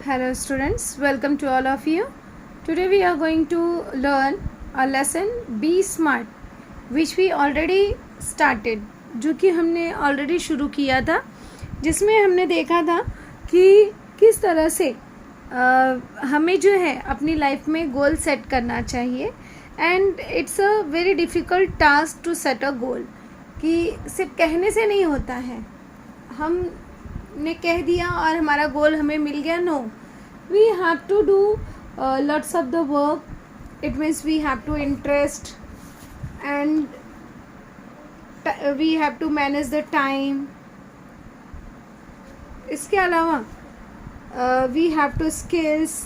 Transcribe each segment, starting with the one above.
Hello students, welcome to all of you. Today we are going to learn a lesson Be Smart which we already started, जो कि हमने already शुरू किया था, जिसमें हमने देखा था कि किस तरह से हमें जो है अपनी लाइफ में गोल सेट करना चाहिए. And it's a very difficult task to set a goal, कि सिर्फ कहने से नहीं होता है. हमने कह दिया और हमारा गोल हमें मिल गया. No, we have to do lots of the work. It means we have to interest and we have to manage the time. इसके अलावा we have to skills,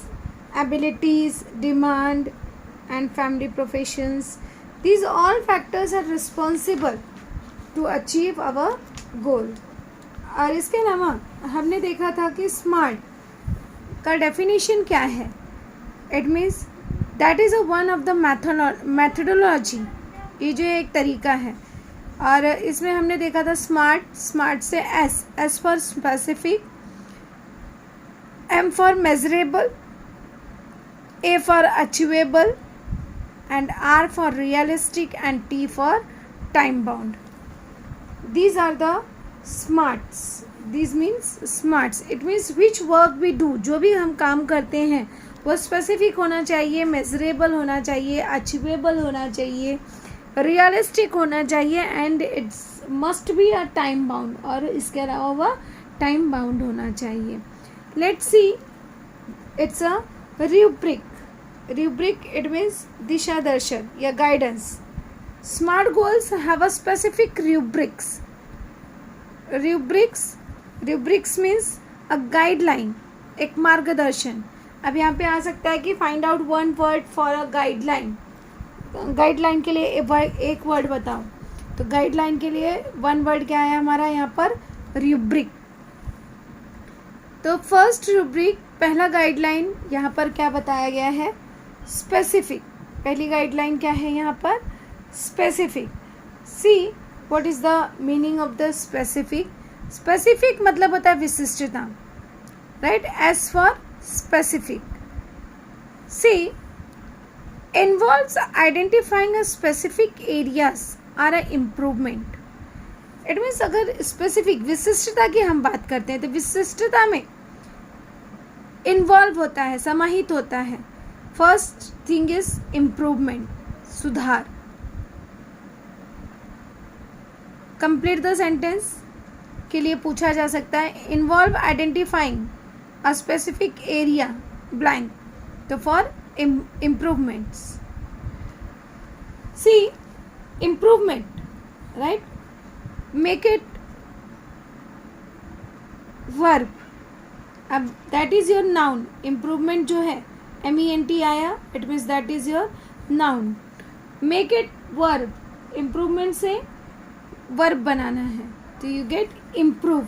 abilities, demand and family professions. These all factors are responsible to achieve our goal. और इसके अलावा हमने देखा था कि smart का डेफिनेशन क्या है. It means that is a one of the methodology. ये जो एक तरीका है. और इसमें हमने देखा था स्मार्ट से S for specific, M for measurable, A for achievable and R for realistic and T for time bound. These are the smarts. These means smarts. It means which work we do. जो भी हम काम करते हैं वो specific होना चाहिए, measurable होना चाहिए, अचीवेबल होना चाहिए, रियलिस्टिक होना चाहिए and it's must be a time bound. और इसके अलावा वह टाइम बाउंड होना चाहिए. Let's see, it's a rubric. Rubric it means दिशा दर्शन या guidance. Smart goals have a specific rubrics. Rubrics means a guideline, एक मार्गदर्शन. अब यहाँ पे आ सकता है कि find out one word for a guideline. Guideline के लिए एक वर्ड बताओ. तो गाइडलाइन के लिए वन वर्ड क्या है हमारा यहाँ पर? रूब्रिक. तो फर्स्ट रूब्रिक, पहला गाइडलाइन यहाँ पर क्या बताया गया है? स्पेसिफिक. पहली गाइडलाइन क्या है यहाँ पर? Specific. See what is the meaning of the specific. Specific मतलब होता है विशिष्टता, right? S for specific. See involves identifying a specific areas or a improvement. It means अगर स्पेसिफिक विशिष्टता की हम बात करते हैं तो विशिष्टता में इन्वॉल्व होता है, समाहित होता है. फर्स्ट थिंग इज इम्प्रूवमेंट, सुधार. कंप्लीट द सेंटेंस के लिए पूछा जा सकता है involve identifying a specific area blank. तो for improvements. See improvement, right? Make it verb. अब that is your noun. Improvement जो है MENT आया, it means that is your noun. Make it verb. Improvement से वर्ब बनाना है तो you get improve.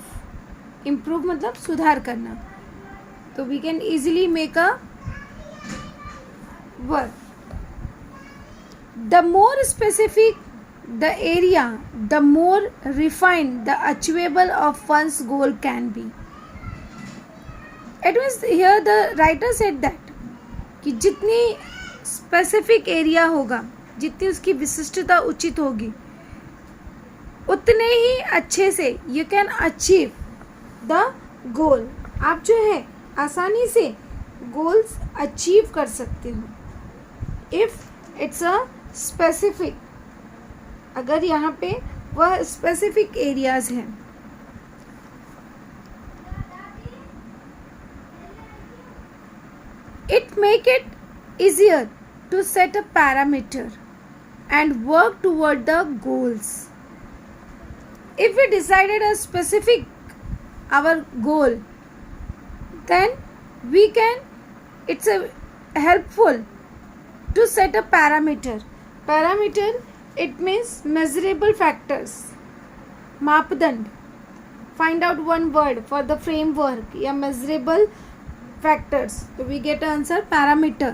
Improve मतलब सुधार करना. तो we can easily make a verb. The more specific the area, the more refined the achievable of one's goal can be. It means here the writer said that कि जितनी specific area होगा, जितनी उसकी विशिष्टता उचित होगी, उतने ही अच्छे से you can achieve the goal. आप जो है आसानी से गोल्स अचीव कर सकते हो इफ़ इट्स अ स्पेसिफिक. अगर यहाँ पे वह स्पेसिफिक एरियाज हैं. It make it easier to set a parameter and work toward the goals. If we decided a specific our goal, then we can, it's a helpful to set a parameter. Parameter, it means measurable factors. मापदंड. Find out one word for the framework या measurable factors. So we get answer parameter.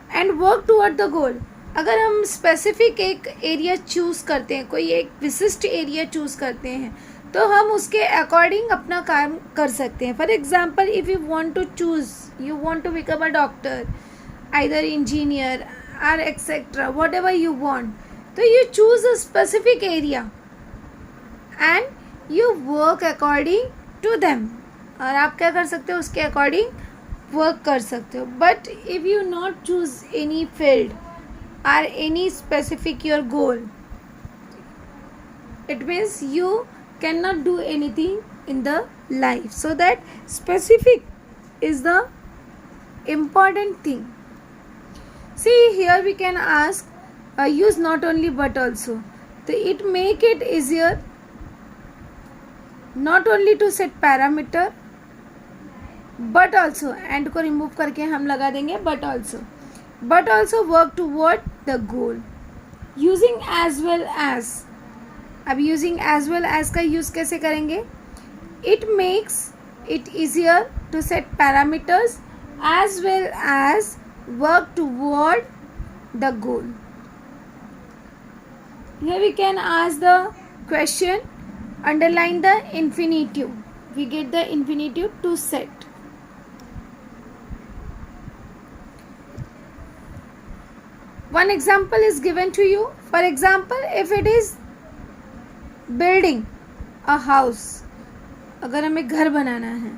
And work toward the goal. अगर हम specific एक area choose करते हैं, कोई एक विशिष्ट एरिया चूज़ करते हैं, तो हम उसके अकॉर्डिंग अपना काम कर सकते हैं. For example, if you want to choose, you want to become a doctor, either engineer और etcetera, whatever you want, तो you choose a specific area and you work according to them. और आप क्या कर सकते हो, उसके according work कर सकते हो. But if you not choose any field or any specific your goal, it means you cannot do anything in the life. So that specific is the important thing. See, here we can ask, use not only but also. So it make it easier not only to set parameter but also, and को remove करके हम लगा देंगे but also work toward the goal. Using as well as, अब using as well as का use कैसे करेंगे? It makes it easier to set parameters as well as work toward the goal. Here we can ask the question, underline the infinitive. We get the infinitive to set. One example is given to you. For example, if it is building a house, अगर हमें घर बनाना है,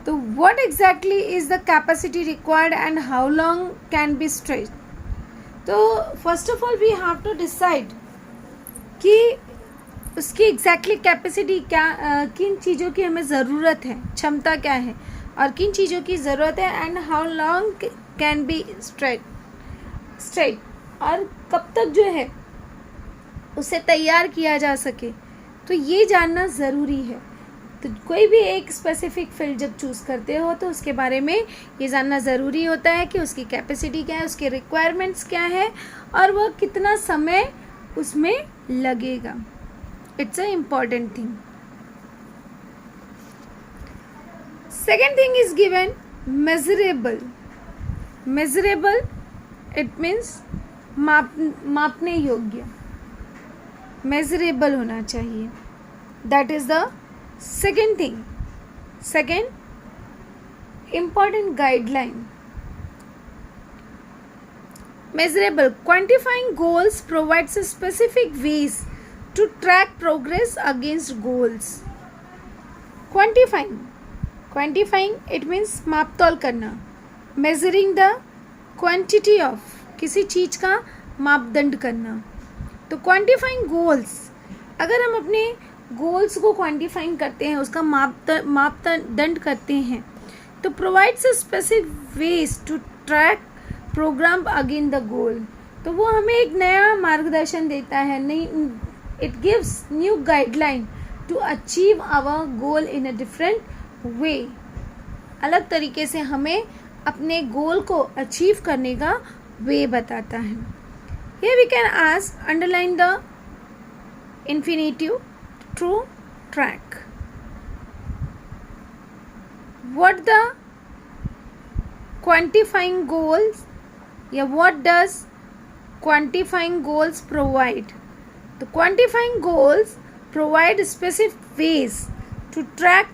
तो what exactly is the capacity required and how long can be stretched? तो first of all we have to decide कि उसकी exactly capacity क्या, किन चीज़ों की हमें ज़रूरत है, क्षमता क्या है और किन चीज़ों की ज़रूरत है, and how long can be stretched, और कब तक जो है उसे तैयार किया जा सके. तो ये जानना ज़रूरी है. तो कोई भी एक स्पेसिफिक फील्ड जब चूज़ करते हो तो उसके बारे में ये जानना ज़रूरी होता है कि उसकी कैपेसिटी क्या है, उसके रिक्वायरमेंट्स क्या है और वह कितना समय उसमें लगेगा. It's a important thing. Second thing is given measurable. Measurable it means मापने योग्य, मेजरेबल होना चाहिए. That is the second thing. Second important guideline. Measurable, quantifying goals provides specific ways to track progress against goals. Quantifying it means माप तौल करना. Measuring the quantity of, किसी चीज़ का मापदंड करना. तो क्वांटिफाइंग गोल्स, अगर हम अपने गोल्स को क्वांटिफाइंग करते हैं, उसका मापदंड करते हैं, तो provides a specific ways to track program again the goal. तो वो हमें एक नया मार्गदर्शन देता है, नई, it gives new guideline to achieve our goal in a different way. अलग तरीके से हमें अपने गोल को अचीव करने का वे बताता है. Here we can ask, underline the infinitive to track. What the quantifying goals, या what does quantifying goals provide? The quantifying goals provide specific ways to track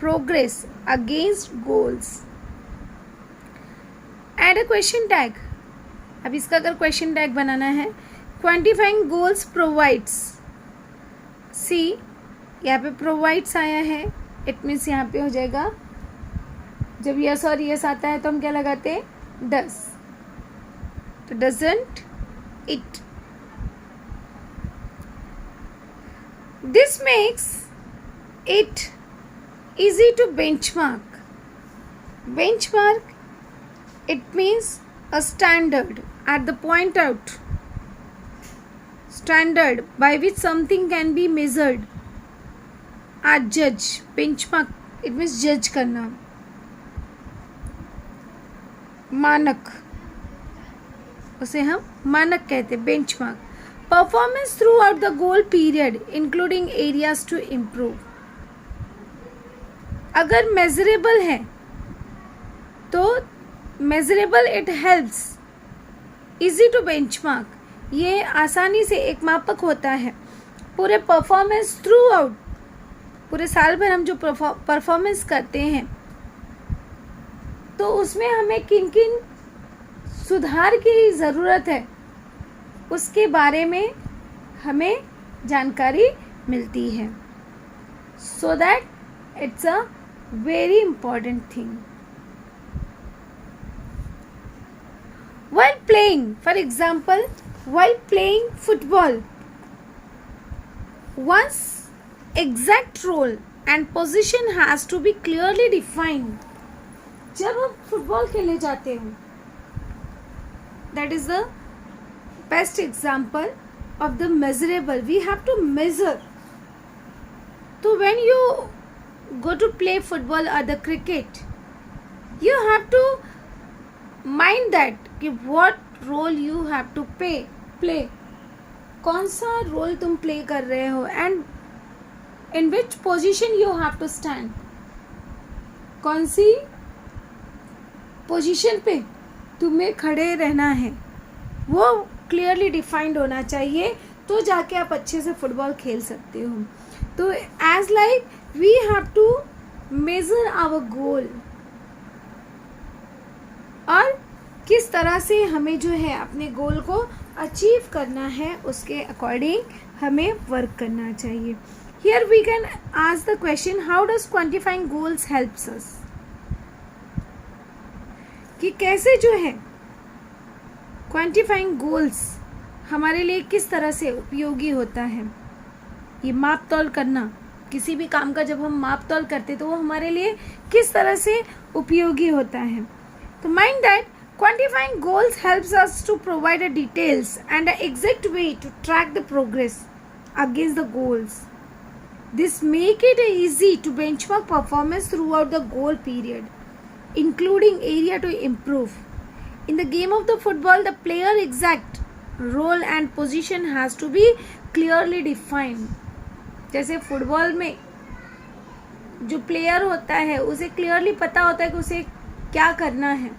progress against goals. Add a question tag. अब इसका अगर question tag बनाना है, quantifying goals provides. सी, यहाँ पे provides आया है, it means यहाँ पे हो जाएगा, जब यस और यस आता है तो हम क्या लगाते हैं, डस. तो doesn't it. This makes it easy to benchmark. Benchmark it means a standard at the point out, standard by which something can be measured. A judge, benchmark it means judge करना. मानक, उसे हम मानक कहते हैं, benchmark. Performance throughout the goal period including areas to improve. अगर measurable है तो measurable it helps, easy to benchmark, ये आसानी से एक मापक होता है पूरे परफॉर्मेंस थ्रू आउट पूरे साल भर हम जो परफॉर्मेंस करते हैं, तो उसमें हमें किन किन सुधार की ज़रूरत है उसके बारे में हमें जानकारी मिलती है. So that it's a very important thing. While playing, for example, while playing football, one's exact role and position has to be clearly defined. जब हम फुटबॉल खेलने जाते हैं, that is the best example of the measurable. We have to measure. So when you go to play football or the cricket, you have to mind that कि what role you have to play, कौन सा role तुम play कर रहे हो, and in which position you have to stand, कौन सी position पे तुम्हें खड़े रहना है, वो क्लियरली डिफाइंड होना चाहिए, तो जाके आप अच्छे से फुटबॉल खेल सकते हो. तो as like we have to measure our goal, और किस तरह से हमें जो है अपने गोल को अचीव करना है, उसके अकॉर्डिंग हमें वर्क करना चाहिए. Here we can ask the question, how does quantifying goals helps us, कि कैसे जो है क्वांटिफाइंग गोल्स हमारे लिए किस तरह से उपयोगी होता है. ये माप तौल करना, किसी भी काम का जब हम माप तौल करते तो वो हमारे लिए किस तरह से उपयोगी होता है. तो mind that quantifying goals helps us to provide a details and an exact way to track the progress against the goals. This make it easy to benchmark performance throughout the goal period, including area to improve. In the game of the football, the player exact role and position has to be clearly defined. जैसे football में जो player होता है उसे clearly पता होता है कि उसे क्या करना है,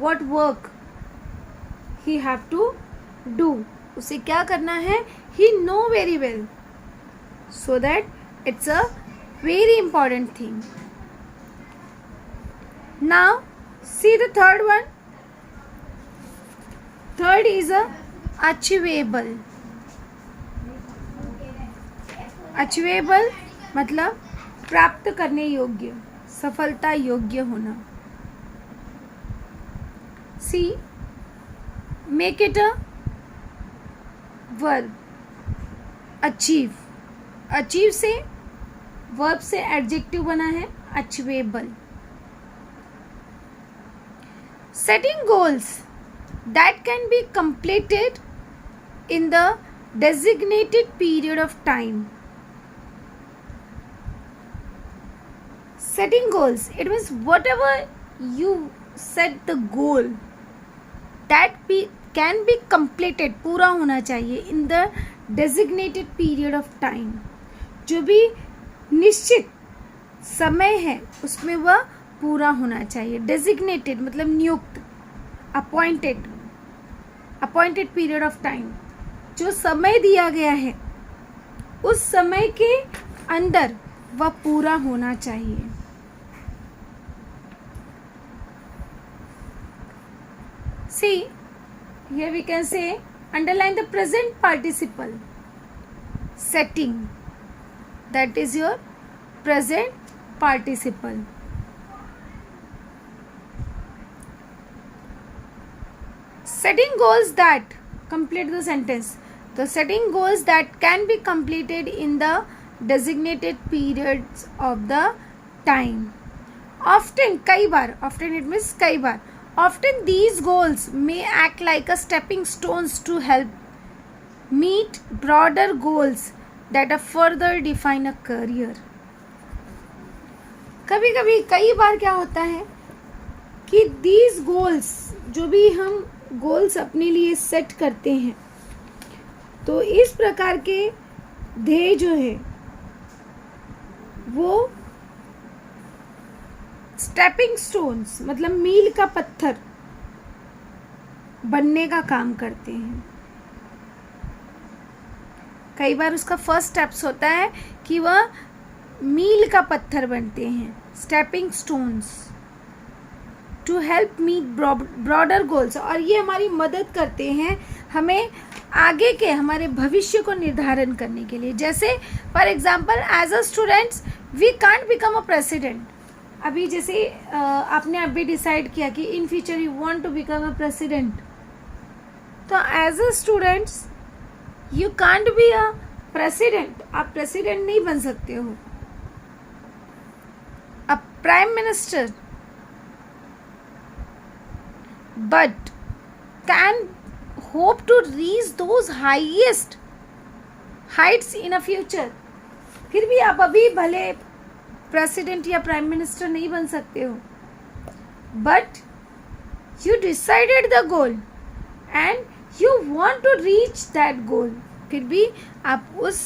what work he have to do, उसे क्या करना है, he know very well. So that it's a very important thing. Now see the third one. Third is a achievable. Achievable मतलब प्राप्त करने योग्य, सफलता योग्य होना. See, make it a verb. Achieve. Achieve से verb से adjective बना है achievable. Setting goals that can be completed in the designated period of time. Setting goals, it means whatever you set the goal, that can be completed, पूरा होना चाहिए in the designated period of time. जो भी निश्चित समय है उसमें वह पूरा होना चाहिए. designated मतलब नियुक्त, appointed period of time, जो समय दिया गया है उस समय के अंदर वह पूरा होना चाहिए. See, here we can say, underline the present participle. Setting, that is your present participle. Setting goals that, complete the sentence. The setting goals that can be completed in the designated periods of the time. Often, कई बार, often it means कई बार. Often these goals may act like a stepping stones to help meet broader goals that are further define a career. कभी कभी कई बार क्या होता है कि these goals, जो भी हम goals अपने लिए सेट करते हैं, तो इस प्रकार के ध्येय जो है वो स्टेपिंग स्टोन्स मतलब मील का पत्थर बनने का काम करते हैं. कई बार उसका फर्स्ट स्टेप्स होता है कि वह मील का पत्थर बनते हैं, stepping stones to help meet broader goals, और ये हमारी मदद करते हैं हमें आगे के हमारे भविष्य को निर्धारण करने के लिए. जैसे for example as a students we can't become a president. अभी जैसे आपने अभी डिसाइड किया कि in future you want to become a president, तो as a students you can't be a president. आप प्रेसिडेंट नहीं बन सकते हो. A prime minister but can hope to reach those highest heights in a future. फिर भी आप अभी भले प्रेसिडेंट या प्राइम मिनिस्टर नहीं बन सकते हो, but you decided the goal and you want to reach that goal. फिर भी आप उस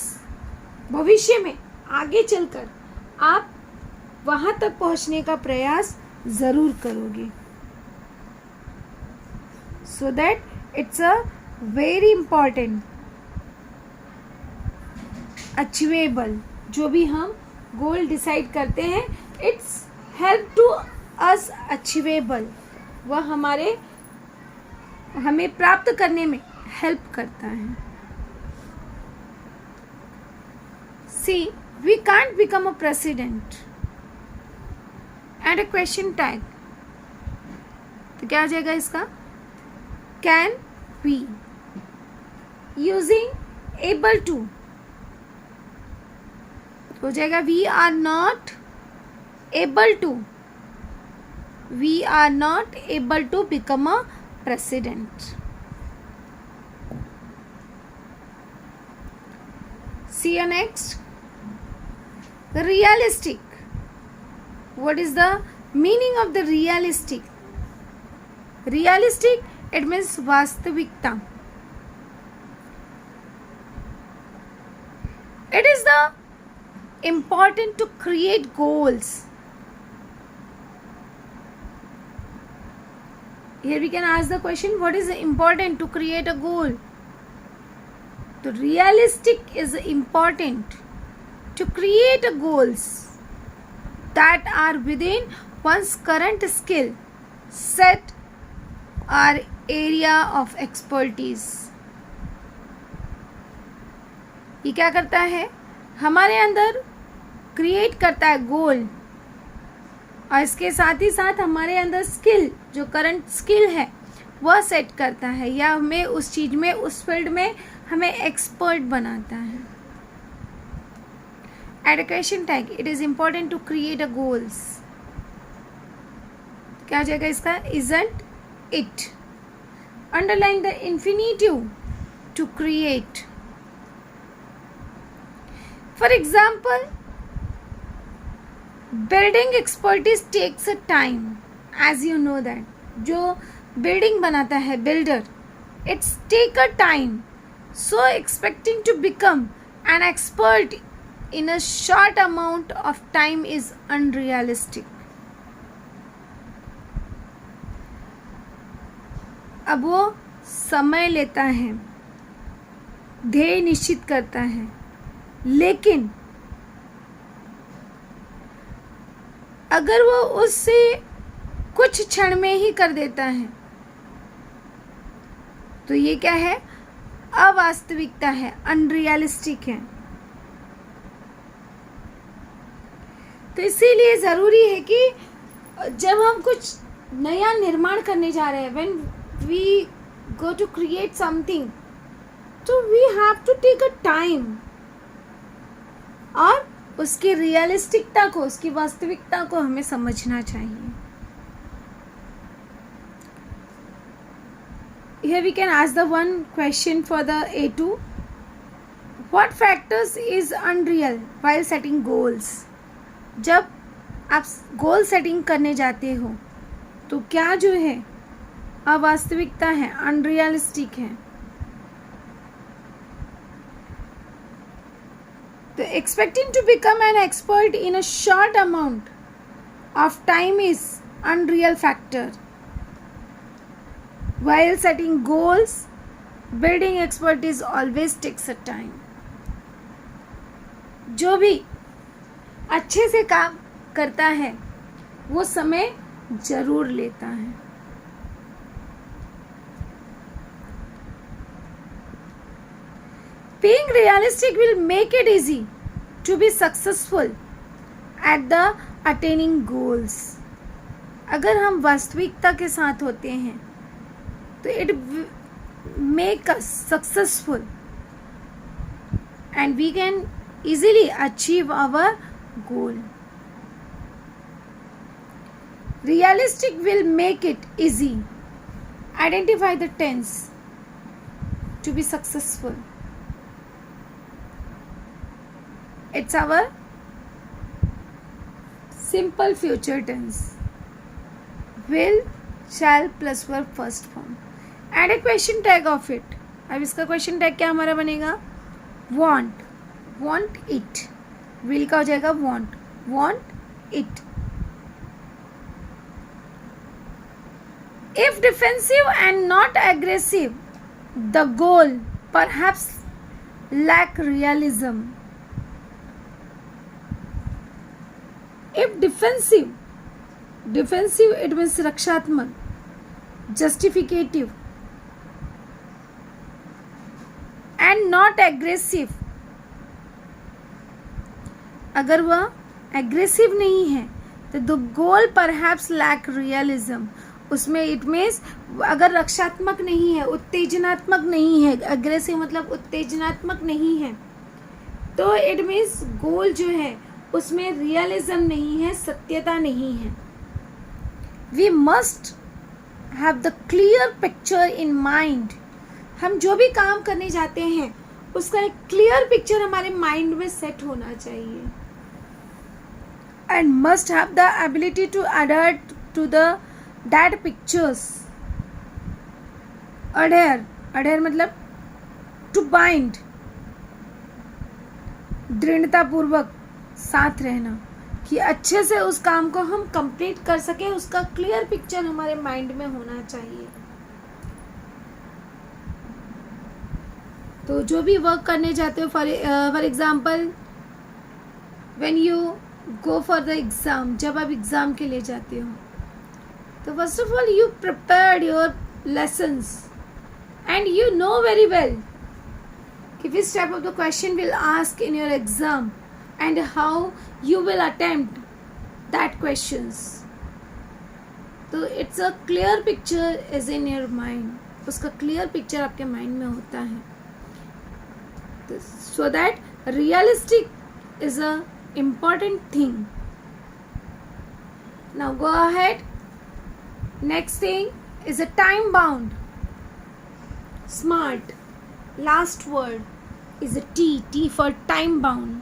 भविष्य में आगे चलकर आप वहाँ तक पहुँचने का प्रयास ज़रूर करोगे. So that it's a very important achievable, जो भी हम गोल डिसाइड करते हैं it's help to us achievable, वह हमें प्राप्त करने में हेल्प करता है. See we can't become a president and a question tag. तो क्या आ जाएगा इसका? Can we using able to हो जाएगा. we are not able to become a president. See you next. The realistic. What is the meaning of the realistic? Realistic, it means वास्तविकता. It is the important to create goals. Here we can ask the question, what is important to create a goal? The realistic is important to create a goals that are within one's current skill set or area of expertise. ये क्या करता है? हमारे अंदर create करता है गोल, और इसके साथ ही साथ हमारे अंदर स्किल, जो करंट स्किल है वह सेट करता है, या हमें उस चीज़ में, उस फील्ड में हमें एक्सपर्ट बनाता है. Education tag, it is important to create a goals. क्या हो जाएगा इसका? Isn't it. Underline the infinitive to create. For example, building expertise takes a time. As you know that, जो building बनाता है builder, it's take a time. So expecting to become an expert in a short amount of time is unrealistic. अब वो समय लेता है, ध्येय निश्चित करता है, लेकिन अगर वो उससे कुछ क्षण में ही कर देता है तो ये क्या है? अवास्तविकता है, अनरियलिस्टिक है. तो इसीलिए ज़रूरी है कि जब हम कुछ नया निर्माण करने जा रहे हैं, when we go to create something, so we have to take a time, और उसकी रियलिस्टिकता को, उसकी वास्तविकता को हमें समझना चाहिए. Here we can ask the one question for the A2. What factors is unreal while setting goals? जब आप गोल सेटिंग करने जाते हो तो क्या जो है अवास्तविकता है, अनरियलिस्टिक है? तो expecting to become an expert in a short amount of time is unreal factor. While setting goals, building expertise always takes a time. जो भी अच्छे से काम करता है वो समय जरूर लेता है. Being realistic will make it easy to be successful at the attaining goals. अगर हम वास्तविकता के साथ होते हैं तो it make us successful and we can easily achieve our goal. Realistic will make it easy. Identify the tense to be successful. It's our simple future tense. Will, shall plus verb first form. Add a question tag of it. अब इसका question tag क्या हमारा बनेगा? Want. Want it. Will का हो जाएगा want. Want it. If defensive and not aggressive, the goal perhaps lack realism. If defensive it means रक्षात्मक, justificative and not aggressive. अगर वह aggressive नहीं है तो the goal perhaps lack realism. उसमें it means अगर रक्षात्मक नहीं है, उत्तेजनात्मक नहीं है, aggressive मतलब उत्तेजनात्मक नहीं है, तो it means goal जो है उसमें रियलिज्म नहीं है, सत्यता नहीं है. We must have the clear picture in mind. हम जो भी काम करने जाते हैं उसका एक क्लियर पिक्चर हमारे माइंड में सेट होना चाहिए. And must have the ability to adapt to the that pictures. Adhere मतलब टू बाइंड, दृढ़तापूर्वक साथ रहना कि अच्छे से उस काम को हम कंप्लीट कर सके. उसका क्लियर पिक्चर हमारे माइंड में होना चाहिए. तो जो भी वर्क करने जाते हो, for example when you go for the exam, जब आप एग्ज़ाम के लिए जाते हो तो first of all you prepared your lessons and you know very well कि which type of the question will ask in your exam and how you will attempt that questions. तो it's a clear picture is in your mind. उसका clear picture आपके mind में होता है. So that realistic is a important thing. Now go ahead. Next thing is a time bound. Smart. Last word is a T. T for time bound.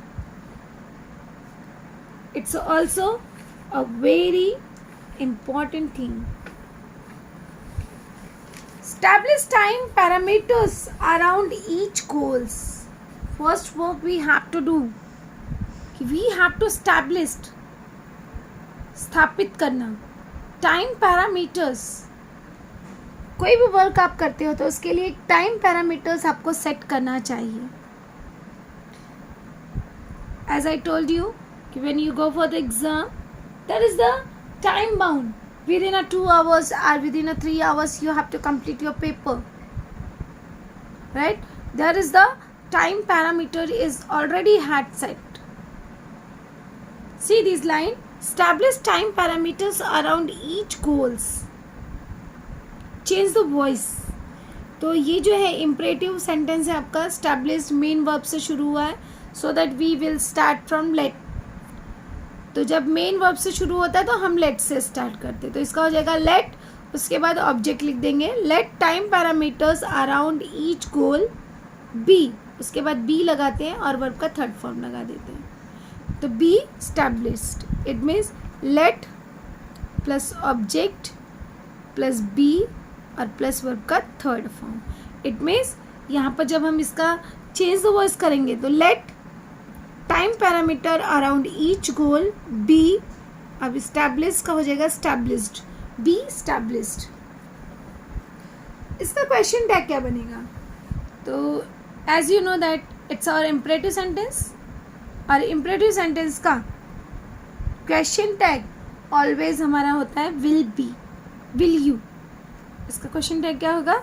It's also a very important thing. Establish time parameters around each goals. First work we have to do, we have to establish, स्थापित करना time parameters. कोई भी work आप करते हो तो उसके लिए टाइम पैरामीटर्स आपको सेट करना चाहिए. As I told you, when you go for the exam, there is the time bound. Within a 2 hours or within a 3 hours, you have to complete your paper. Right? There is the time parameter is already had set. See this line. Establish time parameters around each goals. Change the voice. तो ये जो है imperative sentence है आपका, established main verb से शुरू हुआ है. So that we will start from let. तो जब मेन वर्ब से शुरू होता है तो हम लेट से स्टार्ट करते हैं. तो इसका हो जाएगा लेट, उसके बाद ऑब्जेक्ट लिख देंगे. Let time parameters around each goal be, उसके बाद बी लगाते हैं और वर्ब का थर्ड फॉर्म लगा देते हैं. तो be established, it means let plus object plus be और प्लस वर्ब का थर्ड फॉर्म. इट मीन्स यहाँ पर जब हम इसका चेंज द वॉइस करेंगे तो let time parameter around each goal be, अब स्टैब्लिश का हो जाएगा स्टैब्लिश्ड, बी स्टैब्लिश्ड. इसका क्वेश्चन टैग क्या बनेगा? तो as you know that it's our imperative sentence और इम्परेटिव सेंटेंस का क्वेश्चन टैग ऑलवेज हमारा होता है विल बी, विल यू। इसका क्वेश्चन टैग क्या होगा?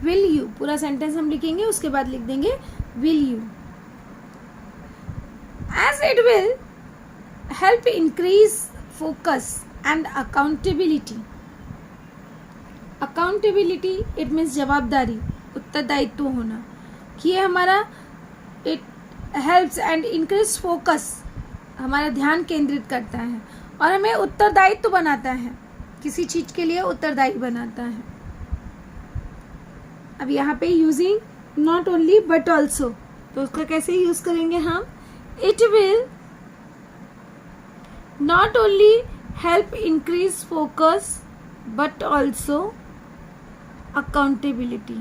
Will you. पूरा सेंटेंस हम लिखेंगे, उसके बाद लिख देंगे will you. As it will help increase focus and accountability. Accountability it means जवाबदारी, उत्तरदायित्व होना, कि ये हमारा it helps and increase focus, हमारा ध्यान केंद्रित करता है और हमें उत्तरदायित्व बनाता है, किसी चीज़ के लिए उत्तरदायी बनाता है। अब यहाँ पे using not only but also, तो उसका कैसे यूज़ करेंगे हम? It will not only help increase focus but also accountability.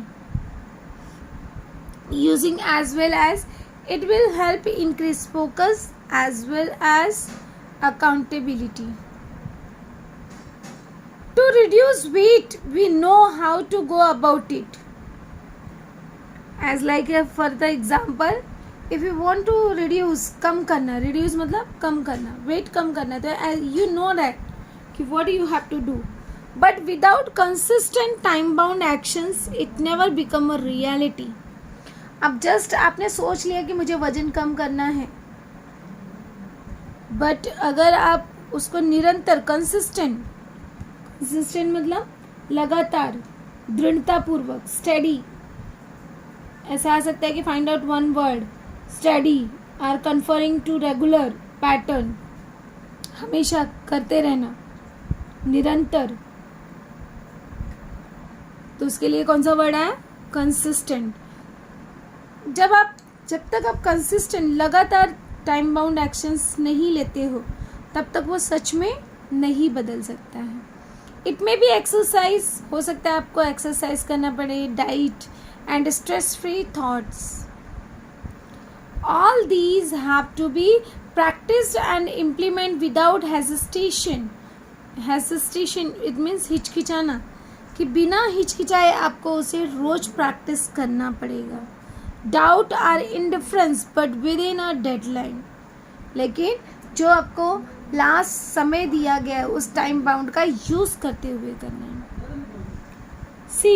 Using as well as, it will help increase focus as well as accountability. To reduce weight, we know how to go about it. As like for the example, if you want to reduce, कम करना, reduce मतलब कम करना, weight कम करना, तो you know that कि what you have to do. But without consistent time bound actions it never become a reality. अब just आपने सोच लिया कि मुझे वजन कम करना है, बट अगर आप उसको निरंतर कंसिस्टेंट मतलब लगातार, दृढ़तापूर्वक, स्टडी, ऐसा आ सकता है कि find out one word, study or conferring to regular pattern, हमेशा करते रहना, निरंतर, तो उसके लिए कौन सा वर्ड है? कंसिस्टेंट। जब तक आप कंसिस्टेंट, लगातार टाइम बाउंड एक्शंस नहीं लेते हो, तब तक वो सच में नहीं बदल सकता है। इट मे बी एक्सरसाइज, हो सकता है आपको एक्सरसाइज करना पड़े, diet and stress free thoughts, all these have to be practised and implement without hesitation. Hesitation it means हिचकिचाना, कि बिना हिचकिचाए आपको उसे रोज प्रैक्टिस करना पड़ेगा। Doubt or indifference but within a deadline, लेकिन जो आपको लास्ट समय दिया गया है उस टाइम बाउंड का यूज करते हुए करना है। See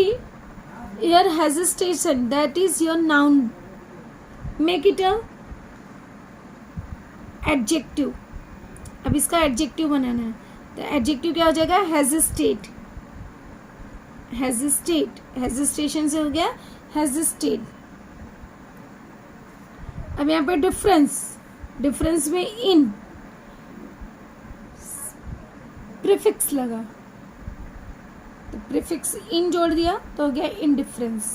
your hesitation, that is your noun, make it a adjective. अब इसका एडजेक्टिव बनाना है, तो एडजेक्टिव क्या हो जाएगा? हेजिटेट। हेजिटेट, हेजिटेशन से हो गया हेजिटेट। अब यहाँ पे डिफरेंस, डिफरेंस में इन प्रीफिक्स लगा, तो प्रीफिक्स इन जोड़ दिया तो हो गया indifference.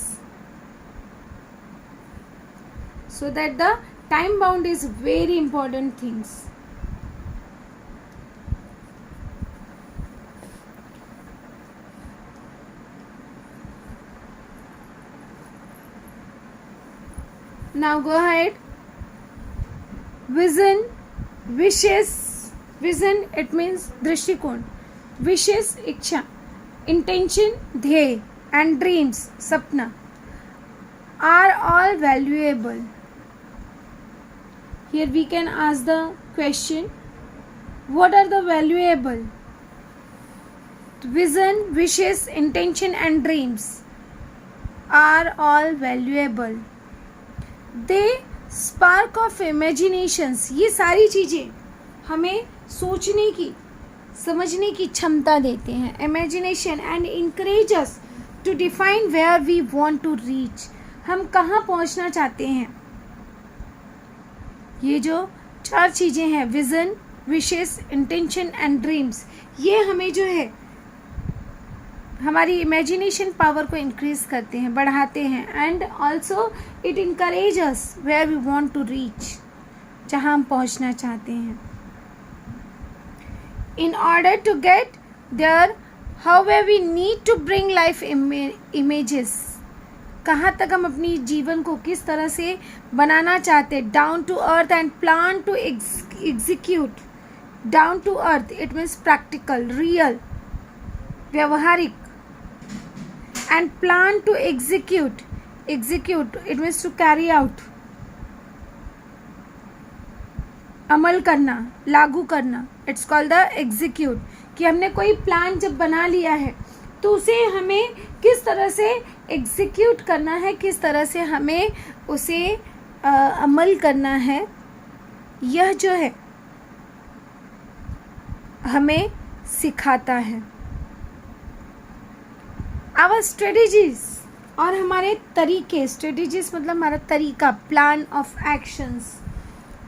So that the time bound is very important things. Now go ahead. Vision, wishes, vision it means दृष्टिकोण, wishes इच्छा, intention ध्येय, and dreams सपना are all valuable. Here we can ask the question, what are the valuable? Vision, wishes, intention and dreams are all valuable. They spark of imaginations, ये सारी चीज़ें हमें सोचने की, समझने की क्षमता देते हैं। Imagination and encourage us to define where we want to reach, हम कहाँ पहुँचना चाहते हैं। ये जो चार चीज़ें हैं, vision, wishes, intention and dreams, ये हमें जो है हमारी इमेजिनेशन पावर को इंक्रीज करते हैं, बढ़ाते हैं। And also it encourage us where we want to reach, जहाँ हम पहुँचना चाहते हैं। In order to get there how we need to bring life images, कहाँ तक हम अपनी जीवन को किस तरह से बनाना चाहते हैं। Down to earth and plan to execute. Down to earth it means practical, real, व्यवहारिक। And plan to execute, execute it means to carry out, अमल करना, लागू करना, इट्स कॉल्ड द एग्जीक्यूट। कि हमने कोई प्लान जब बना लिया है तो उसे हमें किस तरह से एग्जीक्यूट करना है, किस तरह से हमें उसे अमल करना है, यह जो है हमें सिखाता है। आवर स्ट्रेटेजीज, और हमारे तरीके, स्ट्रेटेजीज मतलब हमारा तरीका, प्लान ऑफ एक्शंस,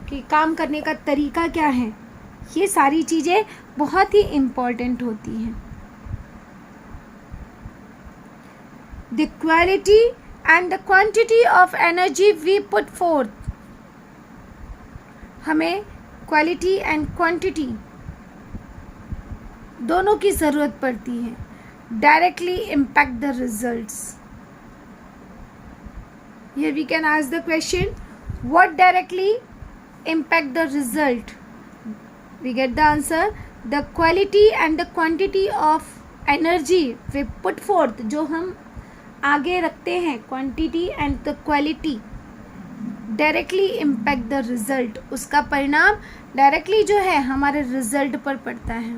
कि काम करने का तरीका क्या है, ये सारी चीज़ें बहुत ही इम्पॉर्टेंट होती हैं। The quality and the quantity of energy we put forth, हमें क्वालिटी एंड क्वांटिटी दोनों की ज़रूरत पड़ती है। Directly impact the results. Here we can ask the question, what directly impact the result? We get the answer, the quality and the quantity of energy we put forth, जो हम आगे रखते हैं, quantity and the quality directly impact the result, उसका परिणाम directly जो है हमारे result पर पड़ता है।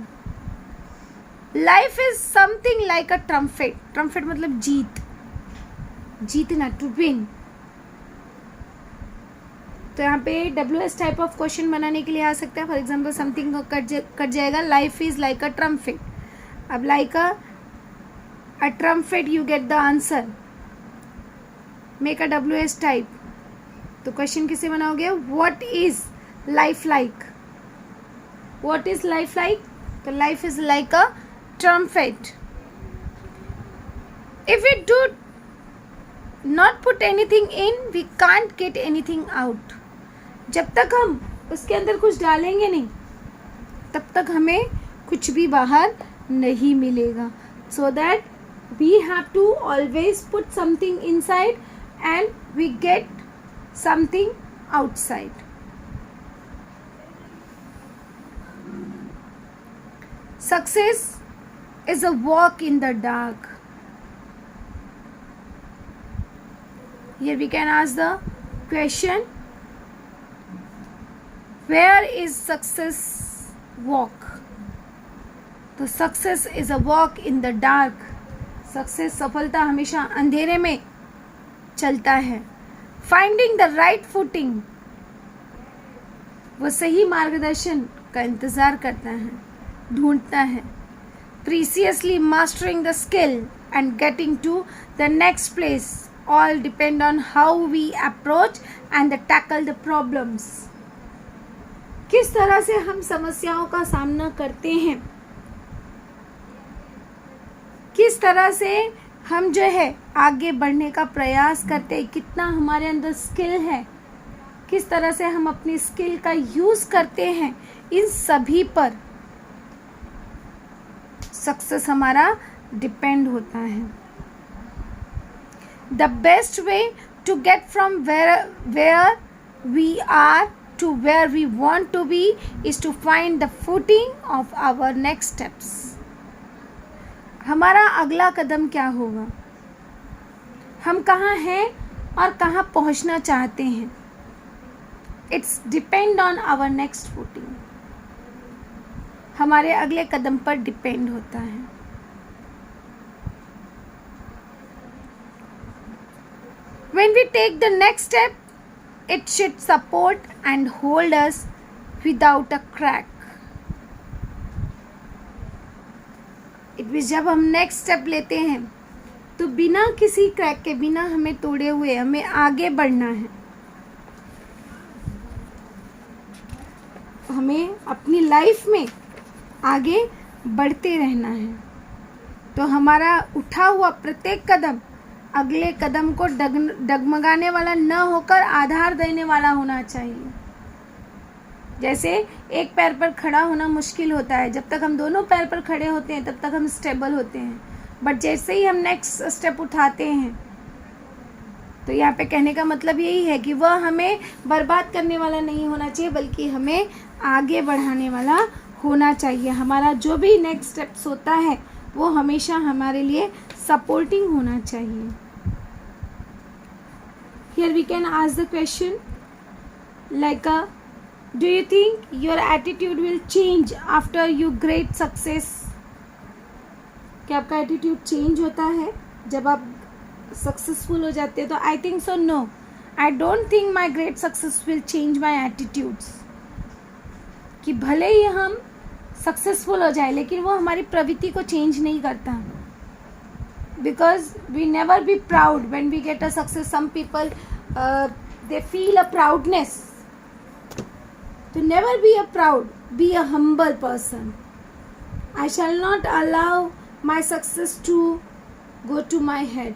Life is something like a trumpet, trumpet मतलब जीत, जीतना, to win। तो यहाँ पे WS टाइप ऑफ क्वेश्चन बनाने के लिए आ सकता है। फॉर एग्जाम्पल समथिंग कट जाएगा, life is like a trumpet. अब like a trumpet you get the answer, make a WS type. तो क्वेश्चन किसे बनाओगे, what is life like, what is life like? तो life is like a trumpet. If we do not put anything in, we can't get anything out. जब तक हम उसके अंदर कुछ डालेंगे नहीं तब तक हमें कुछ भी बाहर नहीं मिलेगा। So that we have to always put something inside and we get something outside. Success is a walk in the dark. Here we can ask the question, where is success walk? तो success is a walk in the dark. Success, सफलता हमेशा अंधेरे में चलता है। Finding the right footing, वो सही मार्गदर्शन का इंतजार करता है, ढूंढता है। Precisely mastering the skill and getting to the next place, all depend on how we approach and tackle the problems। किस तरह से हम समस्याओं का सामना करते हैं, किस तरह से हम जो है आगे बढ़ने का प्रयास करते हैं, कितना हमारे अंदर स्किल है, किस तरह से हम अपनी स्किल का यूज़ करते हैं, इन सभी पर सक्सेस हमारा डिपेंड होता है। The best way to get from where we are to where we want to be is to find the footing of our next steps। हमारा अगला कदम क्या होगा, हम कहाँ हैं और कहाँ पहुँचना चाहते हैं, it's depend on our next footing, हमारे अगले कदम पर डिपेंड होता है। When we take the next step, it should support and hold us without a crack। It means जब हम नेक्स्ट स्टेप लेते हैं तो बिना किसी क्रैक के, बिना हमें तोड़े हुए हमें आगे बढ़ना है। हमें अपनी लाइफ में आगे बढ़ते रहना है। तो हमारा उठा हुआ प्रत्येक कदम अगले कदम को डगमगाने वाला न होकर आधार देने वाला होना चाहिए। जैसे एक पैर पर खड़ा होना मुश्किल होता है, जब तक हम दोनों पैर पर खड़े होते हैं तब तक हम स्टेबल होते हैं, बट जैसे ही हम नेक्स्ट स्टेप उठाते हैं, तो यहाँ पे कहने का मतलब यही है कि वह हमें बर्बाद करने वाला नहीं होना चाहिए, बल्कि हमें आगे बढ़ाने वाला होना चाहिए। हमारा जो भी नेक्स्ट स्टेप्स होता है वो हमेशा हमारे लिए सपोर्टिंग होना चाहिए। Here we can ask the question like do you think your attitude will change after you great success? क्या आपका एटीट्यूड चेंज होता है जब आप सक्सेसफुल हो जाते हैं? तो I think so no, I don't think my great success will change my attitudes. कि भले ही हम सक्सेसफुल हो जाए लेकिन वो हमारी प्रवृत्ति को चेंज नहीं करता, because we never be proud when we get a success. Some people they feel a proudness, तो never be a proud, be a humble person. I shall not allow my success to go to my head,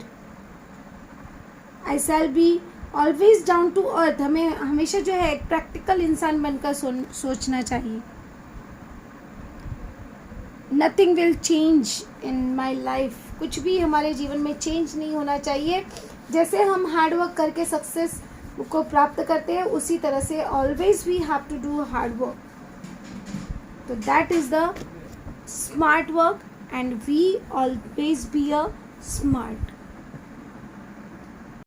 I shall be always down to earth. हमें हमेशा जो है एक practical इंसान बनकर सोचना चाहिए। Nothing will change in my life, कुछ भी हमारे जीवन में चेंज नहीं होना चाहिए। जैसे हम हार्ड वर्क करके सक्सेस को प्राप्त करते हैं उसी तरह से always we have to do hard work. तो that is the smart work and we always be a smart.